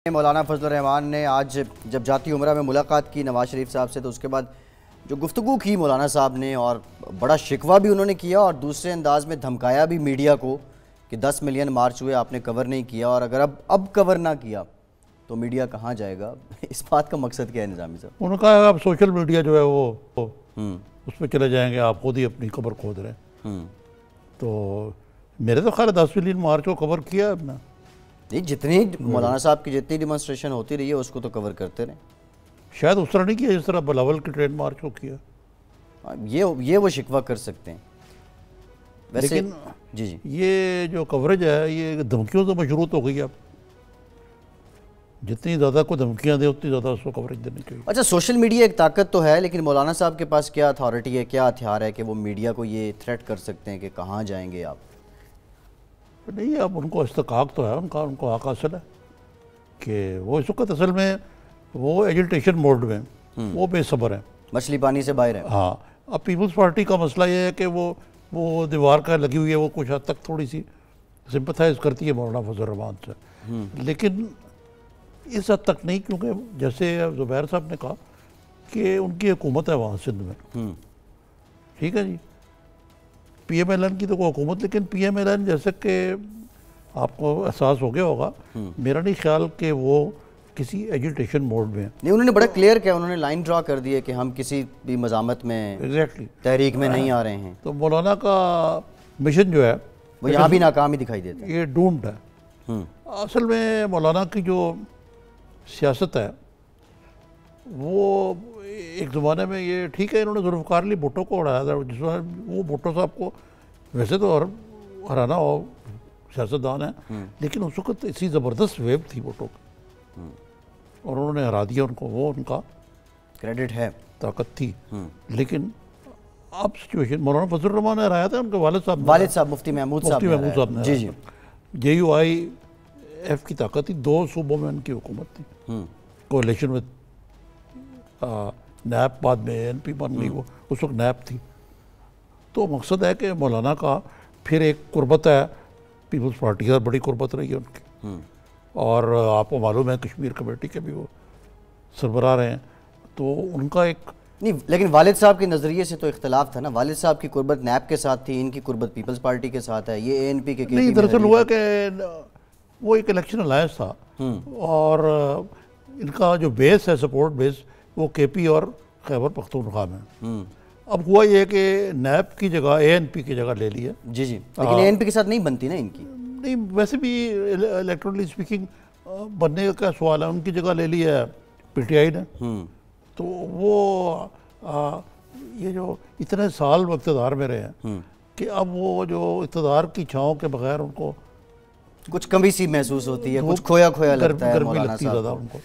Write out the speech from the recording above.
मौलाना फजल रहमान ने आज जब जाती उम्रा में मुलाकात की नवाज शरीफ साहब से, तो उसके बाद जो गुफ्तगू की मौलाना साहब ने और बड़ा शिकवा भी उन्होंने किया और दूसरे अंदाज में धमकाया भी मीडिया को कि 10 मिलियन मार्च हुए, आपने कवर नहीं किया और अगर अब कवर ना किया तो मीडिया कहाँ जाएगा। इस बात का मकसद क्या है निज़ामी साहब? उन्होंने कहा अब सोशल मीडिया जो है वो उस पर चले जाएंगे, आप खुद ही अपनी कबर खोद रहे हैं। तो मेरे तो ख्याल 10 मिलियन मार्च को कवर किया अपना। नहीं, जितनी मौलाना साहब की जितनी डिमॉन्स्ट्रेशन होती रही है उसको तो कवर करते रहे। शायद उस तरह नहीं किया जिस तरह बिलावल की ट्रेन मार्च को किया। ये वो शिकवा कर सकते हैं वैसे। लेकिन जी जी, ये जो कवरेज है ये धमकियों से मशरूत हो गई। अब जितनी ज़्यादा को धमकियाँ दें उतनी ज़्यादा उसको कवरेज देनी चाहिए। अच्छा, सोशल मीडिया एक ताकत तो है, लेकिन मौलाना साहब के पास क्या अथॉरिटी है, क्या हथियार है कि वो मीडिया को ये थ्रेट कर सकते हैं कि कहाँ जाएंगे आप? नहीं, अब उनको इस्तकाक तो है, उनको हक हासिल है कि वो इस वक्त असल में वो एजिटेशन मोड में वो बेसब्र है, मछली पानी से बाहर है। हाँ, अब पीपल्स पार्टी का मसला ये है कि वो दीवार का लगी हुई है, वो कुछ हद तक थोड़ी सी सिंपथाइज करती है मौलाना फजल रहमान से, लेकिन इस हद तक नहीं, क्योंकि जैसे ज़ुबैर साहब ने कहा कि उनकी हुकूमत है वहाँ सिंध में। ठीक है जी, PMLN की तो कोई हुकूमत, लेकिन PMLN जैसे कि आपको एहसास हो गया होगा, मेरा नहीं ख्याल कि वो किसी एजिटेशन मोड में है। नहीं, उन्होंने बड़ा क्लियर किया, उन्होंने लाइन ड्रा कर दी है कि हम किसी भी मज़ामत में तहरीक में नहीं आ रहे हैं। तो मौलाना का मिशन जो है वो यहाँ भी नाकाम ही दिखाई देता है, ये डूम्ड है। असल में मौलाना की जो सियासत है वो एक ज़माने में ये ठीक है, इन्होंने जुल्फ़िकार अली भुट्टो को उड़ाया था, जिसमें वो भुट्टो साहब को वैसे तो हराना हो, सियासतदान है, लेकिन उस वक्त इसी ज़बरदस्त वेव थी भुट्टो की और उन्होंने हरा दिया उनको, वो उनका क्रेडिट है, ताकत थी। लेकिन अब सिचुएशन मौलाना फजल रहमान ने हराया था, उनके वालिद साहब मुफ्ती महमूद साहब ने। जी जी, JUIF की ताकत थी, 2 सूबों में उनकी हुकूमत थी, कोalition विद नैप, बाद में ANP बन गई, वो उस वक्त नैप थी। तो मकसद है कि मौलाना का फिर एक कुर्बत है पीपल्स पार्टी के साथ, बड़ी कुर्बत रही है उनकी, और आपको मालूम है कश्मीर कमेटी के भी वो सरबराह रहे हैं, तो उनका एक नहीं, लेकिन वालिद साहब के नज़रिए से तो इख्तलाफ था ना। वालिद साहब की कुर्बत नैप के साथ थी, इनकी कुर्बत पीपल्स पार्टी के साथ है, ये ANP के नहीं। दरअसल हुआ कि वो एक इलेक्शन अलायंस था और इनका जो बेस है, सपोर्ट बेस, वो KP और खैबर पख्तूनख्वा में। अब हुआ ये कि नैप की जगह ANP की जगह ले ली है। जी जी, लेकिन ANP के साथ नहीं बनती ना इनकी। नहीं, वैसे भी इलेक्ट्रॉनिकली स्पीकिंग बनने का सवाल है, उनकी जगह ले ली है PTI ने। तो वो ये जो इतने साल वो इक़्तिदार में रहे हैं कि अब वो जो इक़्तिदार की छाँव के बगैर उनको कुछ कमी सी महसूस होती है, कुछ खोया खोया लगता है, गर्मी लगती ज़्यादा उनको।